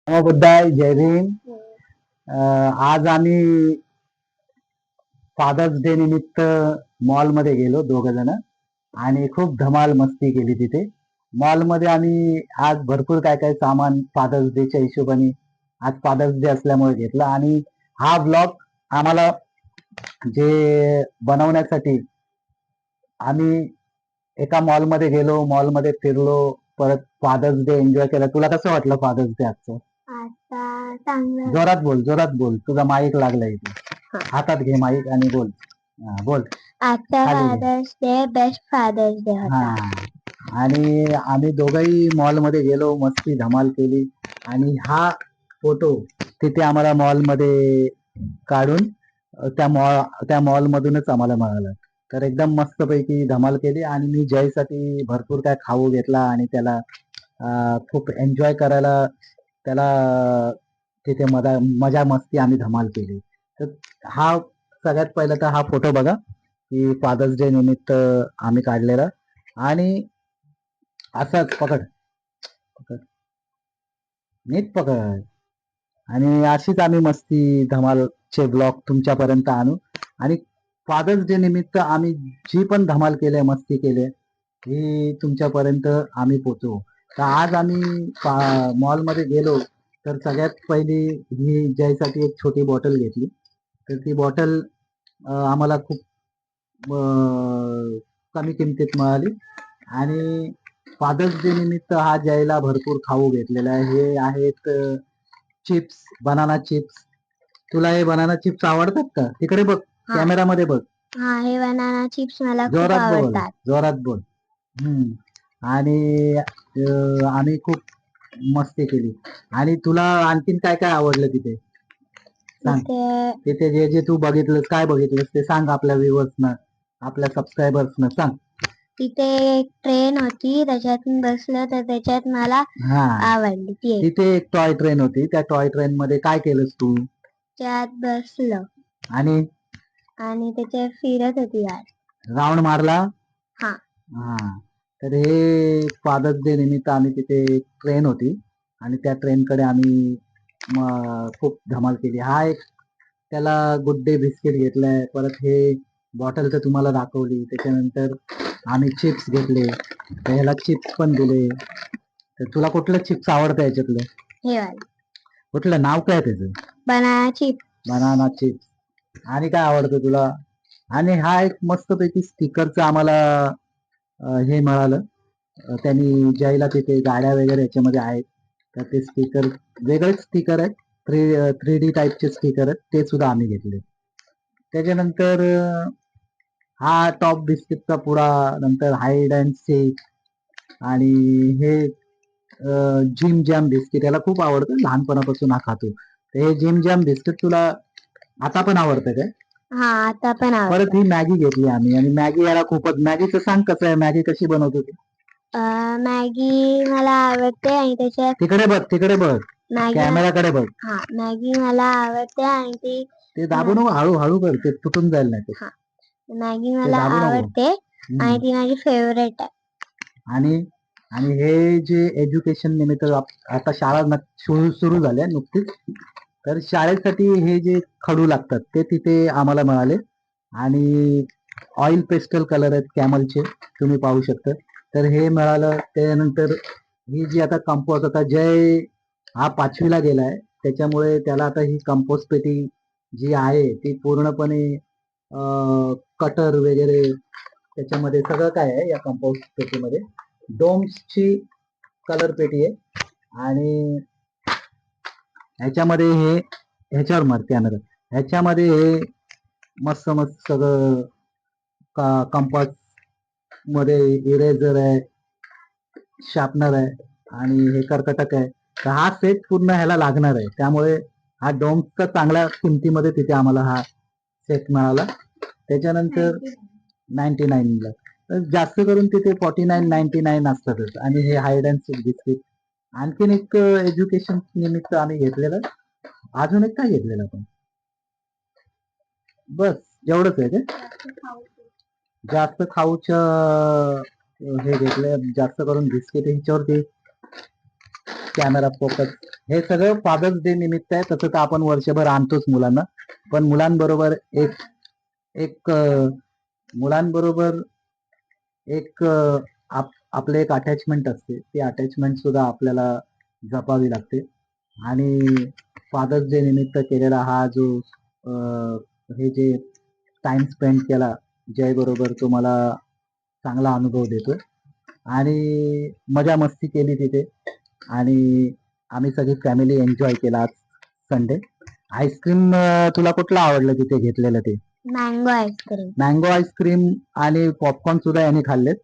नमोबुद्धाय, जय भीम. आज आम्ही fathers day निमित्त मॉलमध्ये गेलो दोघ जण आणि खूप धमाल मस्ती केली तिथे. मॉलमध्ये आम्ही आज भरपूर काय काय सामान फादर्स डेच्या हिशोबाने आज फादर्स डे असल्यामुळे घेतला आणि हा ब्लॉग आम्हाला जे बनवण्यासाठी आम्ही एका मॉलमध्ये गेलो, मॉलमध्ये फिरलो, परत फादर्स डे एन्जॉय केला. तुला कसं वाटलं फादर्स डे आजचं? आता चांगलं. जोरात बोल, तुझा माईक लागलाय इथे. हातात घे माईक आणि बोल. बोल. आजचा खाली घे. Father's Day best Father's Day हा होता. आणि आम्ही दोघंही मॉलमध्ये गेलो, मस्ती धमाल केली आणि हा फोटो तिथे आम्हाला मॉलमध्ये काढून त्या मॉल मधूनच आम्हाला मिळाला. तर एकदम मस्तपैकी धमाल केली आणि मी जयसाठी भरपूर काय खाऊ घेतला आणि त्याला खूप एन्जॉय करायला त्याला तिथे मजा मस्ती आम्ही धमाल केली. तर हा सगळ्यात पहिला तर हा फोटो बघा की फादर्स डे निमित्त आम्ही काढलेला आणि असाच पकड पकड नीट पकड आणि अशीच आम्ही मस्ती धमालचे ब्लॉग तुमच्यापर्यंत आणू आणि फादर्स डे निमित्त आम्ही जी पण धमाल केली मस्ती केली ही तुमच्यापर्यंत आम्ही पोचवू. तर आज आम्ही मॉलमध्ये गेलो तर सगळ्यात पहिली ही जयसाठी एक छोटी बॉटल घेतली. तर ती बॉटल आम्हाला खूप कमी किमतीत मिळाली आणि फादर्स डे निमित्त हा जयला भरपूर खाऊ घेतलेला आहे. हे आहेत चिप्स, बनाना चिप्स. तुला हे बनाना चिप्स आवडतात का? तिकडे बघ, कॅमेरामध्ये बघ. हा, हे बनाना चिप्स मला खूप जोरात बोल, आवडतात. जोरात बोल. आणि आम्ही खूप मस्ती केली. आणि तुला आणखीन काय काय आवडलं तिथे सांग. तिथे जे जे तू बघितलंस, काय बघितलंस ते सांग आपल्या व्ह्युअर्सना, आपल्या सबस्क्रायबर्सना सांग. तिथे एक ट्रेन होती, त्याच्यात बसलं तर त्याच्यात मला आवडली ती. तिथे एक टॉय ट्रेन होती. त्या टॉय ट्रेन मध्ये काय केलंस तू? त्यात बसलं आणि आणि त्याच्यात फिरत होती राऊंड मारला. हा. तर हे फादर्स डे निमित्त आम्ही तिथे ट्रेन होती आणि त्या ट्रेनकडे आम्ही खूप धमाल केली. हा एक त्याला गुड डे बिस्किट घेतलाय. परत हे बॉटल तर तुम्हाला दाखवली. त्याच्यानंतर आम्ही चिप्स घेतले, ह्याला चिप्स पण दिले. तर तुला कुठलं चिप्स आवडतं याच्यातलं? हे वाले. कुठलं नाव काय त्याचं? Banana chips. Banana chips. आणि काय आवडतं तुला? आणि हा एक मस्तपैकी स्टिकरचं आम्हाला हे मिळालं. त्यांनी जयला तिथे गाड्या वगैरे याच्यामध्ये आहेत. तर ते स्टिकर वेगळेच स्टिकर आहेत. 3D टाईपचे स्टिकर आहेत. ते सुद्धा आम्ही घेतले. त्याच्यानंतर हा टॉप बिस्किटचा पुडा, नंतर हाईड अँड सीक आणि हे जिम जॅम बिस्किट याला खूप आवडतं. लहानपणापासून हा खातो. तर हे जिम जॅम बिस्किट तुला आता पण आवडतं काय? हा, आता पण आवडतं. परत ही मॅगी घेतली आम्ही आणि मॅगी याला खूपच. मॅगीचं सांग कसं आहे, मॅगी कशी बनवतो ती? मॅगी मला आवडते आणि त्याच्यात तिकडे बघ कॅमेराकडे बघ. हा, मॅगी मला आवडते आणि ते दाबू नको, हळू कर, ते तुटून जाईल नाही. हा, मॅगी मला आवडते आणि ती माझी फेवरेट आहे. आणि आणि हे जे एज्युकेशन निमित्त आता शाळा सुरू झाल्या नुकतीच, तर शाळेसाठी हे जे खडू लागतात ते तिथे आम्हाला मिळाले आणि ऑइल पेस्टल कलर आहेत कॅमलचे, तुम्ही पाहू शकता. तर हे मिळालं. त्यानंतर ही जी आता कंपोस्ट, आता जय हा 5वीला गेलाय, त्याच्यामुळे त्याला आता ही कंपोस्ट पेटी जी आहे ती पूर्णपणे कटर वगैरे त्याच्यामध्ये सगळं काय आहे या कंपोस्ट पेटीमध्ये. डोम्सची कलर पेटी आहे आणि ह्याच्यामध्ये ह्याच्यावर मारते ह्याच्यामध्ये हे मस्त सगळं कंपास मध्ये इरेझर आहे, शार्पनर आहे आणि हे कर्कटक आहे. तर हा सेट पूर्ण ह्याला लागणार आहे. त्यामुळे हा डोम्सचा चांगल्या किमतीमध्ये तिथे आम्हाला हा सेट मिळाला. त्याच्यानंतर 99ला, जास्त करून तिथे 49-99 असतातच. आणि हे हाईड अँड सीक बिस्किट आणखीन एक एज्युकेशन निमित्त आम्ही घेतलेलं. अजून एक काय घेतलेलं आपण? बस एवढंच आहे का? जास्त खाऊच्या हे घेतलंय, जास्त करून बिस्किट ह्याच्यावरती कॅमेरा फोकस, हे सगळं फादर्स डे निमित्त आहे. तसं तर आपण वर्षभर आणतोच मुलांना, पण मुलांबरोबर एक एक मुलांबरोबर एक आपलं एक अटॅचमेंट असते. ती अटॅचमेंट सुद्धा आपल्याला जपावी लागते. आणि फादर्स डे निमित्त केलेला हा जो हे जे टाइम स्पेंड केला जय बरोबर, तो मला चांगला अनुभव देतोय. आणि मजा मस्ती केली तिथे, आणि आम्ही सगळी फॅमिली एन्जॉय केला आज संडे. आईस्क्रीम तुला कुठलं आवडलं तिथे घेतलेलं ते? Mango ice cream. मँगो आईस्क्रीम आणि पॉपकॉर्न सुद्धा यांनी खाल्लेत.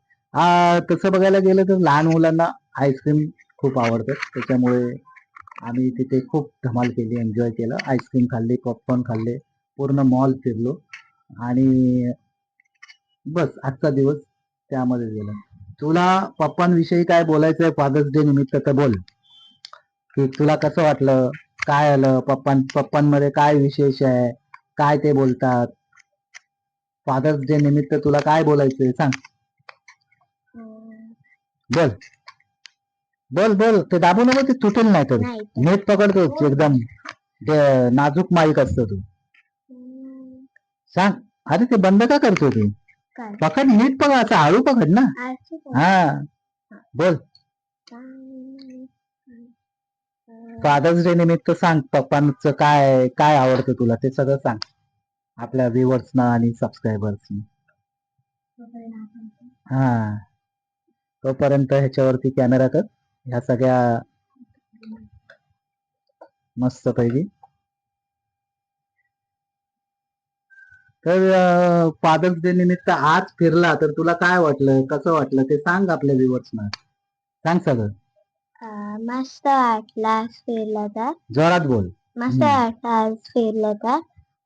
तसं बघायला गेलं तर लहान मुलांना आईस्क्रीम खूप आवडतं, त्याच्यामुळे आम्ही तिथे खूप धमाल केली, एन्जॉय केलं. आईस्क्रीम खाल्ली, पॉपकॉर्न खाल्ले, पूर्ण मॉल फिरलो, आणि बस आजचा दिवस त्यामध्ये गेला. तुला पप्पांविषयी काय बोलायचंय फादर्स डे निमित्त तर बोल, की तुला कसं वाटलं, काय आलं पप्पांमध्ये काय विशेष आहे, काय ते बोलतात. फादर्स डे निमित्त तुला काय बोलायचंय सांग, बोल बोल बोल. ते दाबू नको, ते तुटेल नाही तर. नीट पकडतो एकदम, नाजूक माईक असतो तू. सांग. अरे ते बंद का करतो तू? पकड, नीट पकड, असं हळू पकड ना. हा बोल. फादर्स डे निमित्त सांग, पप्पांचं काय काय आवडतं तुला ते सगळं सांग आपल्या व्ह्युअर्सना आणि सबस्क्रायबर्सना. हा, तोपर्यंत ह्याच्यावरती कॅमेरा कर, ह्या सगळ्या मस्त पैकी. तर फादर्स डे निमित्त आज फिरला तर तुला काय वाटलं, कसं वाटलं ते सांग आपल्या व्ह्युअर्सना, सांग सगळं. मस्त वाटला आज फिरला तर. जोरात बोल. मस्त वाटलं आज फिरलं तर,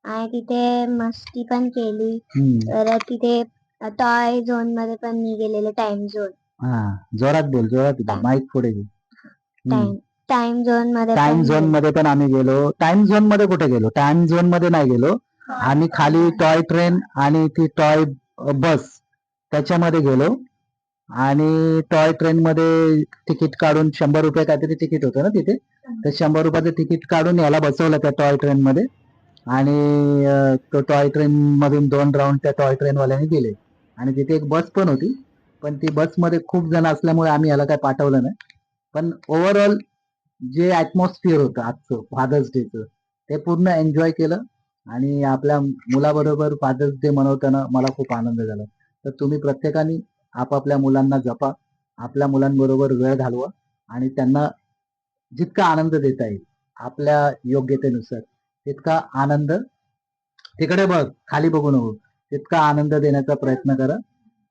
आणि तिथे मस्ती पण केली. परत तिथे टॉय झोन मध्ये पण मी गेलेले, टाइम झोन. हा, जोरात बोल, जोरात बोल, माईक पुढे घे. टाइम झोन मध्ये टाइम झोन मध्ये पण आम्ही गेलो. टाइम झोन मध्ये कुठे गेलो? टाइम झोन मध्ये नाही गेलो आम्ही, खाली टॉय ट्रेन आणि ती टॉय बस त्याच्यामध्ये गेलो. आणि टॉय ट्रेन मध्ये तिकीट काढून 100 रुपये काहीतरी तिकीट होतं ना तिथे, तर 100 रुपयाचं तिकीट काढून याला बसवलं त्या टॉय ट्रेन मध्ये. आणि तो टॉय ट्रेन मधून 2 राऊंड त्या टॉय ट्रेन वाल्याने गेले. आणि तिथे एक बस पण होती, पण ती बस मध्ये खूप जण असल्यामुळे आम्ही याला काय पाठवलं नाही. पण ओव्हरऑल जे ऍटमॉस्फिअर होतं आजचं फादर्स डेचं, ते पूर्ण एन्जॉय केलं. आणि आपल्या मुलाबरोबर फादर्स डे मनवताना मला खूप आनंद झाला. तर तुम्ही प्रत्येकाने आपापल्या मुलांना जपा, आपल्या मुलांबरोबर वेळ घालवा, आणि त्यांना जितका आनंद देता येईल आपल्या योग्यतेनुसार तितका आनंद, तिकडे बघ, खाली बघू नको, तितका आनंद देण्याचा प्रयत्न करा.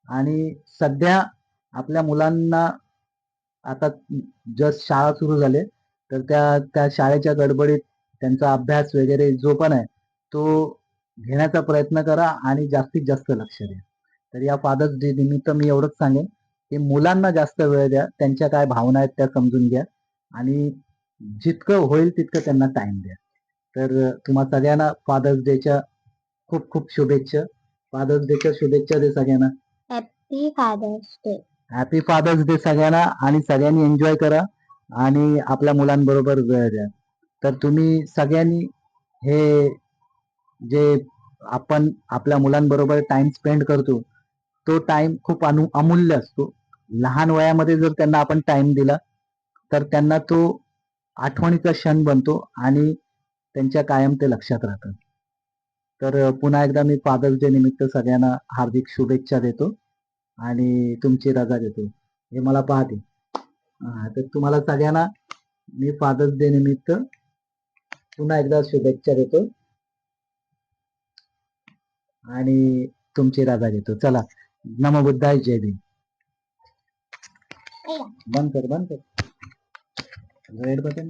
आणि सध्या आपल्या मुलांना आता जस्ट शाळा सुरू झाले, तर त्या शाळेच्या गडबडीत त्यांचा अभ्यास वगैरे जो पण आहे तो घेण्याचा प्रयत्न करा, आणि जास्तीत जास्त लक्ष द्या. तर या फादर्स डे निमित्त मी एवढंच सांगेन की मुलांना जास्त वेळ द्या, त्यांच्या काय भावना आहेत त्या समजून घ्या, आणि जितकं होईल तितकं त्यांना टाइम द्या. तर तुम्हा सगळ्यांना फादर्स डेच्या खूप खूप शुभेच्छा. फादर्स डेच्या शुभेच्छा दे सगळ्यांना. Happy Father's Day. Happy Father's Day सगळ्यांना, आणि सगळ्यांनी एन्जॉय करा आणि आपल्या मुलांबरोबर वेळ द्या. तर तुम्ही सगळ्यांनी हे जे आपण आपल्या मुलांबरोबर टाइम स्पेंड करतो, तो टाइम खूप अमूल्य असतो. लहान वयामध्ये जर त्यांना आपण टाइम दिला तर त्यांना तो आठवणीचा क्षण बनतो, आणि त्यांच्या कायम ते लक्षात राहतं. तर पुन्हा एकदा मी फादर्स डे निमित्त सगळ्यांना हार्दिक शुभेच्छा देतो, आणि तुमची रजा देतो. हे मला पाहते. तर तुम्हाला सगळ्यांना मी फादर्स डे निमित्त पुन्हा एकदा शुभेच्छा देतो, आणि तुमची रजा घेतो. चला, नमो बुद्धाय, जय भीम. बंद कर, बंद कर, रेड बटन.